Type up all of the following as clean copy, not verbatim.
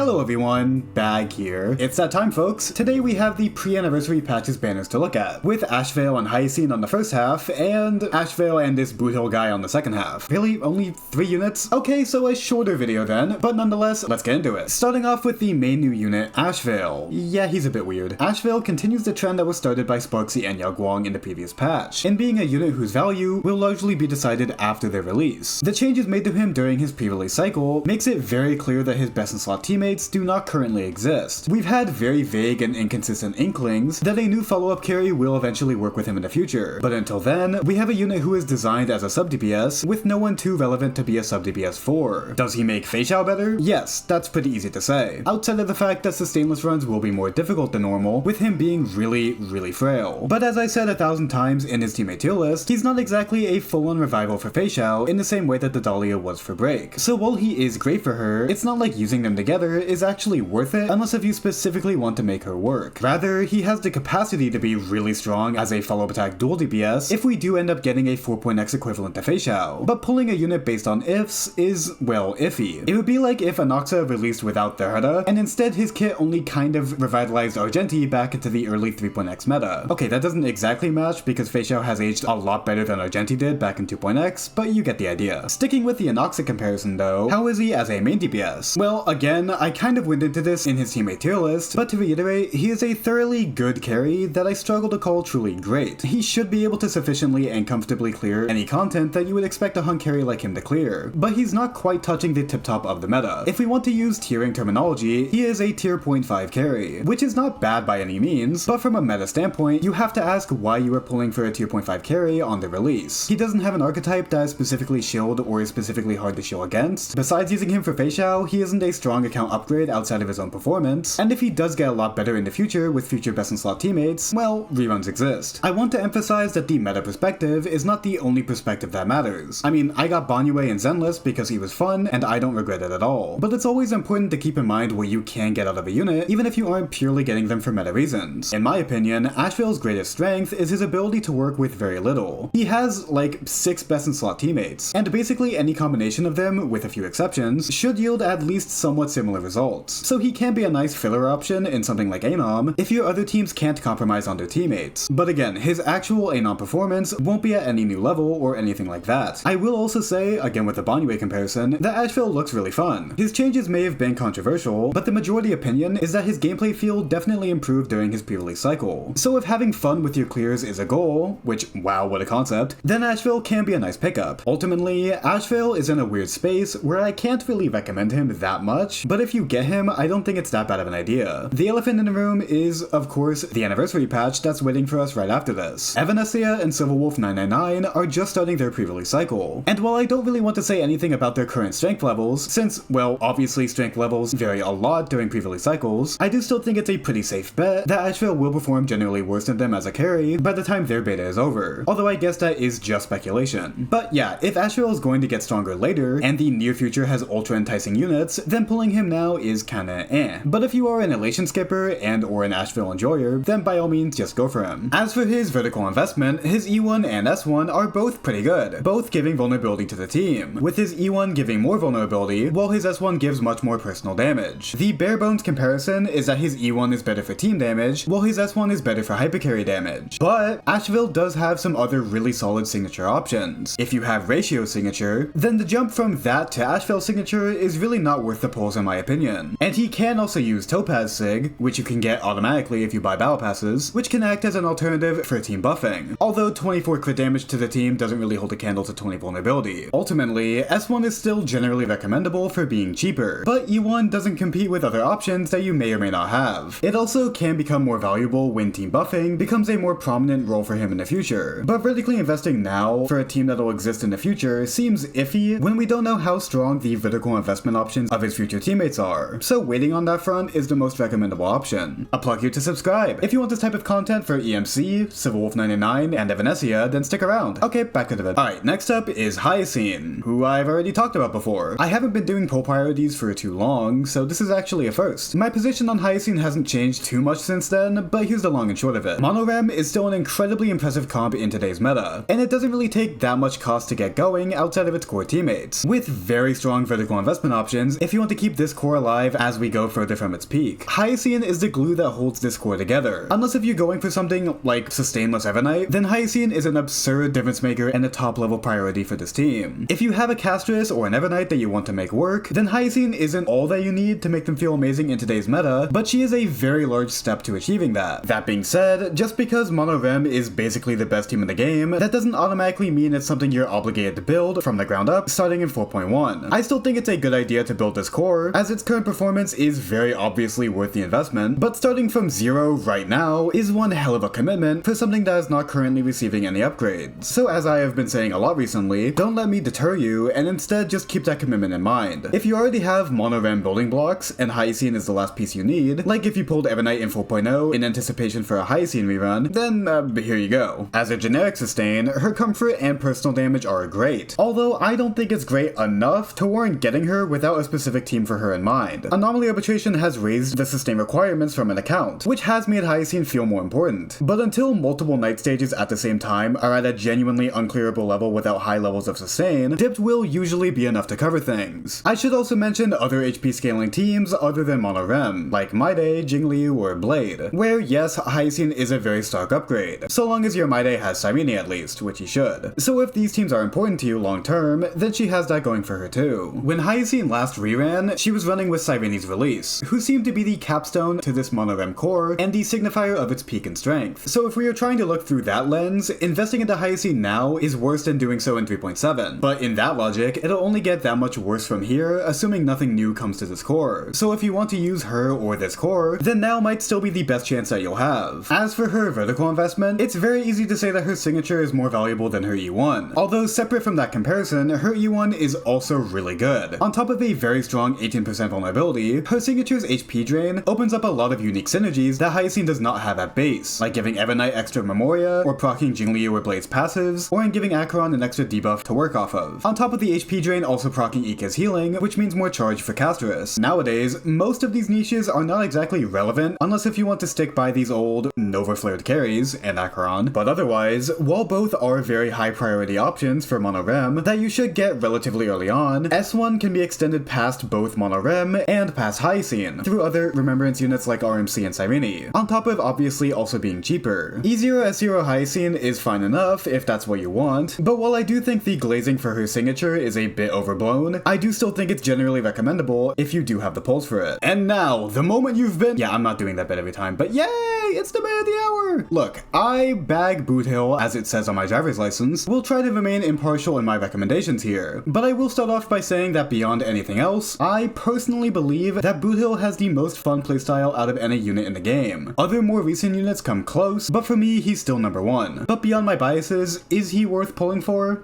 Hello everyone, Bag here. It's that time folks. Today we have the pre-anniversary patches banners to look at, with Ashveil and Hyacine on the first half, and Ashveil and this Boothill guy on the second half. Really? Only 3 units? Okay, so a shorter video then, but nonetheless, let's get into it. Starting off with the main new unit, Ashveil. Yeah, he's a bit weird. Ashveil continues the trend that was started by Sparksy and Yao Guang in the previous patch, in being a unit whose value will largely be decided after their release. The changes made to him during his pre-release cycle makes it very clear that his best in slot teammates do not currently exist. We've had very vague and inconsistent inklings that a new follow-up carry will eventually work with him in the future, but until then, we have a unit who is designed as a sub-DPS with no one too relevant to be a sub-DPS for. Does he make Feixiao better? Yes, that's pretty easy to say, outside of the fact that sustainless runs will be more difficult than normal, with him being really frail. But as I said 1,000 times in his teammate tier list, he's not exactly a full-on revival for Feixiao in the same way that the Dahlia was for Break. So while he is great for her, it's not like using them together is actually worth it unless if you specifically want to make her work. Rather, he has the capacity to be really strong as a follow-up attack dual DPS if we do end up getting a 4.x equivalent to Feixiao, but pulling a unit based on ifs is, well, iffy. It would be like if Anoxa released without the Herda, and instead his kit only kind of revitalized Argenti back into the early 3.x meta. Okay, that doesn't exactly match because Feixiao has aged a lot better than Argenti did back in 2.x, but you get the idea. Sticking with the Anoxa comparison though, how is he as a main DPS? Well, again, I kind of went into this in his teammate tier list, but to reiterate, he is a thoroughly good carry that I struggle to call truly great. He should be able to sufficiently and comfortably clear any content that you would expect a hunt carry like him to clear, but he's not quite touching the tip top of the meta. If we want to use tiering terminology, he is a tier 0.5 carry, which is not bad by any means, but from a meta standpoint, you have to ask why you are pulling for a tier 0.5 carry on the release. He doesn't have an archetype that is specifically shield or is specifically hard to shield against. Besides using him for Feixiao, he isn't a strong account upgrade outside of his own performance, and if he does get a lot better in the future with future best in slot teammates, well, reruns exist. I want to emphasize that the meta perspective is not the only perspective that matters. I mean, I got Banyue in Zenless because he was fun, and I don't regret it at all, but it's always important to keep in mind what you can get out of a unit, even if you aren't purely getting them for meta reasons. In my opinion, Ashveil's greatest strength is his ability to work with very little. He has, like, 6 best in slot teammates, and basically any combination of them, with a few exceptions, should yield at least somewhat similar results. So he can be a nice filler option in something like Anom if your other teams can't compromise on their teammates. But again, his actual Anom performance won't be at any new level or anything like that. I will also say, again with the Banyue comparison, that Ashveil looks really fun. His changes may have been controversial, but the majority opinion is that his gameplay feel definitely improved during his pre-release cycle. So if having fun with your clears is a goal, which, wow, what a concept, then Ashveil can be a nice pickup. Ultimately, Ashveil is in a weird space where I can't really recommend him that much, but if you get him, I don't think it's that bad of an idea. The elephant in the room is, of course, the anniversary patch that's waiting for us right after this. Evanescea and Silverwolf 999 are just starting their pre-release cycle, and while I don't really want to say anything about their current strength levels, since, well, obviously strength levels vary a lot during pre-release cycles, I do still think it's a pretty safe bet that Ashveil will perform generally worse than them as a carry by the time their beta is over, although I guess that is just speculation. But yeah, if Ashveil is going to get stronger later, and the near future has ultra enticing units, then pulling him now is kinda eh. But if you are an Elation skipper and or an Ashveil enjoyer, then by all means just go for him. As for his vertical investment, his E1 and S1 are both pretty good, both giving vulnerability to the team, with his E1 giving more vulnerability, while his S1 gives much more personal damage. The bare bones comparison is that his E1 is better for team damage, while his S1 is better for hypercarry damage. But Ashveil does have some other really solid signature options. If you have Ratio signature, then the jump from that to Ashveil signature is really not worth the pulls in my opinion. And he can also use Topaz Sig, which you can get automatically if you buy battle passes, which can act as an alternative for team buffing, although 24 crit damage to the team doesn't really hold a candle to 20 vulnerability. Ultimately, S1 is still generally recommendable for being cheaper, but E1 doesn't compete with other options that you may or may not have. It also can become more valuable when team buffing becomes a more prominent role for him in the future, but vertically investing now for a team that'll exist in the future seems iffy when we don't know how strong the vertical investment options of his future teammates are, so waiting on that front is the most recommendable option. A plug here to subscribe. If you want this type of content for EMC, Silverwolf 99, and Evanescea, then stick around. Okay, back to the vid. Alright, next up is Hyacine, who I've already talked about before. I haven't been doing pull priorities for too long, so this is actually a first. My position on Hyacine hasn't changed too much since then, but here's the long and short of it. Monorem is still an incredibly impressive comp in today's meta, and it doesn't really take that much cost to get going outside of its core teammates. With very strong vertical investment options, if you want to keep this core core alive as we go further from its peak. Hyacine is the glue that holds this core together. Unless if you're going for something like sustainless Evernight, then Hyacine is an absurd difference maker and a top level priority for this team. If you have a Castress or an Evernight that you want to make work, then Hyacine isn't all that you need to make them feel amazing in today's meta, but she is a very large step to achieving that. That being said, just because Mono Rem is basically the best team in the game, that doesn't automatically mean it's something you're obligated to build from the ground up starting in 4.1. I still think it's a good idea to build this core, as its current performance is very obviously worth the investment, but starting from 0 right now is one hell of a commitment for something that is not currently receiving any upgrades. So as I have been saying a lot recently, don't let me deter you, and instead just keep that commitment in mind. If you already have Mono Rem building blocks, and Hyacine is the last piece you need, like if you pulled Evernight in 4.0 in anticipation for a Hyacine rerun, then here you go. As a generic sustain, her comfort and personal damage are great, although I don't think it's great enough to warrant getting her without a specific team for her in mind. Anomaly Arbitration has raised the sustain requirements from an account, which has made Hyacine feel more important, but until multiple night stages at the same time are at a genuinely unclearable level without high levels of sustain, dipped will usually be enough to cover things. I should also mention other HP scaling teams other than Mono Rem, like Maide, Jingliu, or Blade, where yes, Hyacine is a very stark upgrade, so long as your Maide has Cyrene at least, which he should. So if these teams are important to you long term, then she has that going for her too. When Hyacine last reran, she was running with Cyrene's release, who seemed to be the capstone to this Mono Rem core and the signifier of its peak and strength. So if we are trying to look through that lens, investing into Hyacine now is worse than doing so in 3.7. But in that logic, it'll only get that much worse from here, assuming nothing new comes to this core. So if you want to use her or this core, then now might still be the best chance that you'll have. As for her vertical investment, it's very easy to say that her signature is more valuable than her E1. Although separate from that comparison, her E1 is also really good. On top of a very strong 18% vulnerability, her signature's HP drain opens up a lot of unique synergies that Hyacine does not have at base, like giving Evernight extra Memoria, or proccing Jingliu or Blade's passives, or in giving Acheron an extra debuff to work off of. On top of the HP drain also proccing Ika's healing, which means more charge for Castress. Nowadays, most of these niches are not exactly relevant unless if you want to stick by these old Nova Flared carries and Acheron, but otherwise, while both are very high priority options for Mono Rem that you should get relatively early on, S1 can be extended past both Mono Rem and past Hyacine through other remembrance units like RMC and Cyrene, on top of obviously also being cheaper. E0 S0 Hyacine is fine enough if that's what you want, but while I do think the glazing for her signature is a bit overblown, I do still think it's generally recommendable if you do have the pulse for it. And now, the moment you've been— yeah, I'm not doing that bit every time, but yay! It's the man of the hour! Look, I bag Boothill, as it says on my driver's license. Will try to remain impartial in my recommendations here, but I will start off by saying that beyond anything else, I personally believe that Boothill has the most fun playstyle out of any unit in the game. Other more recent units come close, but for me, he's still number one. But beyond my biases, is he worth pulling for?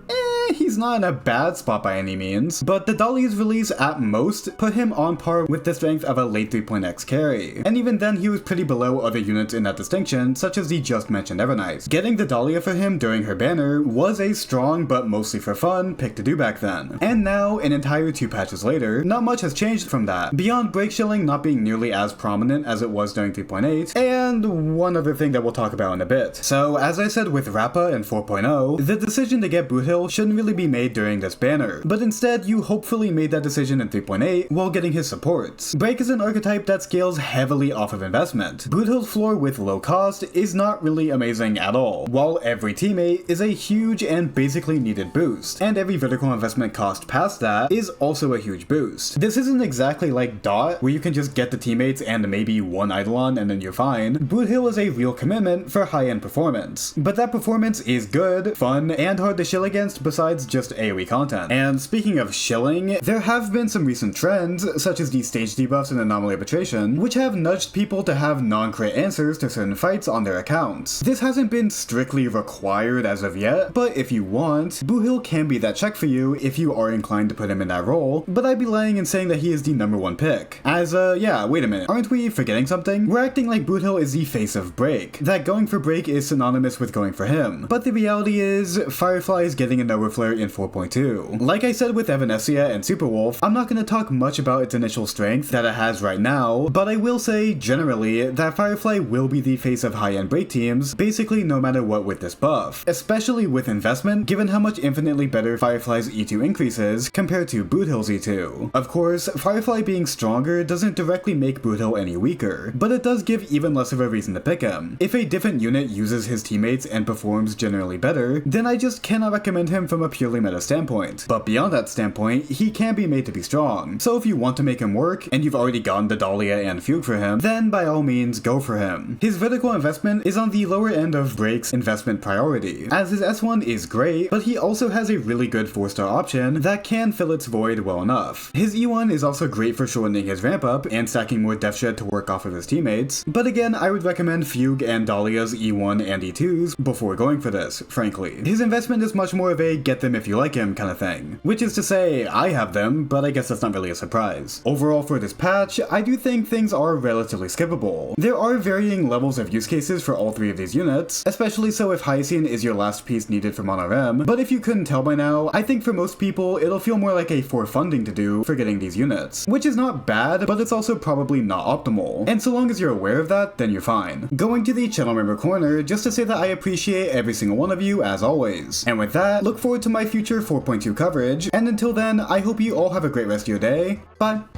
He's not in a bad spot by any means, but the Dahlia's release at most put him on par with the strength of a late 3.x carry, and even then he was pretty below other units in that distinction, such as the just mentioned Evernight. Getting the Dahlia for him during her banner was a strong, but mostly for fun, pick to do back then. And now, an entire 2 patches later, not much has changed from that, beyond break shilling not being nearly as prominent as it was during 3.8, and one other thing that we'll talk about in a bit. So, as I said with Rappa and 4.0, the decision to get Boothill shouldn't really be made during this banner, but instead you hopefully made that decision in 3.8 while getting his supports. Break is an archetype that scales heavily off of investment. Boothill's floor with low cost is not really amazing at all, while every teammate is a huge and basically needed boost, and every vertical investment cost past that is also a huge boost. This isn't exactly like Dot, where you can just get the teammates and maybe one Eidolon and then you're fine. Boothill is a real commitment for high-end performance, but that performance is good, fun, and hard to shill against besides just AoE content. And speaking of shilling, there have been some recent trends, such as the stage debuffs and Anomaly Arbitration, which have nudged people to have non-crit answers to certain fights on their accounts. This hasn't been strictly required as of yet, but if you want, Boothill can be that check for you if you are inclined to put him in that role, but I'd be lying in saying that he is the #1 pick. As yeah, wait a minute, aren't we forgetting something? We're acting like Boothill is the face of Break, that going for Break is synonymous with going for him, but the reality is, Firefly is getting a Flare in 4.2. Like I said with Evanescia and Superwolf, I'm not going to talk much about its initial strength that it has right now, but I will say, generally, that Firefly will be the face of high-end break teams, basically no matter what with this buff, especially with investment, given how much infinitely better Firefly's E2 increases compared to Boothill's E2. Of course, Firefly being stronger doesn't directly make Boothill any weaker, but it does give even less of a reason to pick him. If a different unit uses his teammates and performs generally better, then I just cannot recommend him from a purely meta standpoint. But beyond that standpoint, he can be made to be strong, so if you want to make him work, and you've already gotten the Dahlia and Fugue for him, then by all means go for him. His vertical investment is on the lower end of Brake's investment priority, as his S1 is great, but he also has a really good 4-star option that can fill its void well enough. His E1 is also great for shortening his ramp up and stacking more Death Shed to work off of his teammates, but again I would recommend Fugue and Dahlia's E1 and E2s before going for this, frankly. His investment is much more of a get them if you like him kind of thing, which is to say, I have them, but I guess that's not really a surprise. Overall for this patch, I do think things are relatively skippable. There are varying levels of use cases for all 3 of these units, especially so if Hyacine is your last piece needed for Mono RM, but if you couldn't tell by now, I think for most people it'll feel more like a for funding to do for getting these units, which is not bad, but it's also probably not optimal, and so long as you're aware of that, then you're fine. Going to the channel member corner just to say that I appreciate every single one of you as always, and with that, look forward to my future 4.2 coverage, and until then, I hope you all have a great rest of your day. Bye!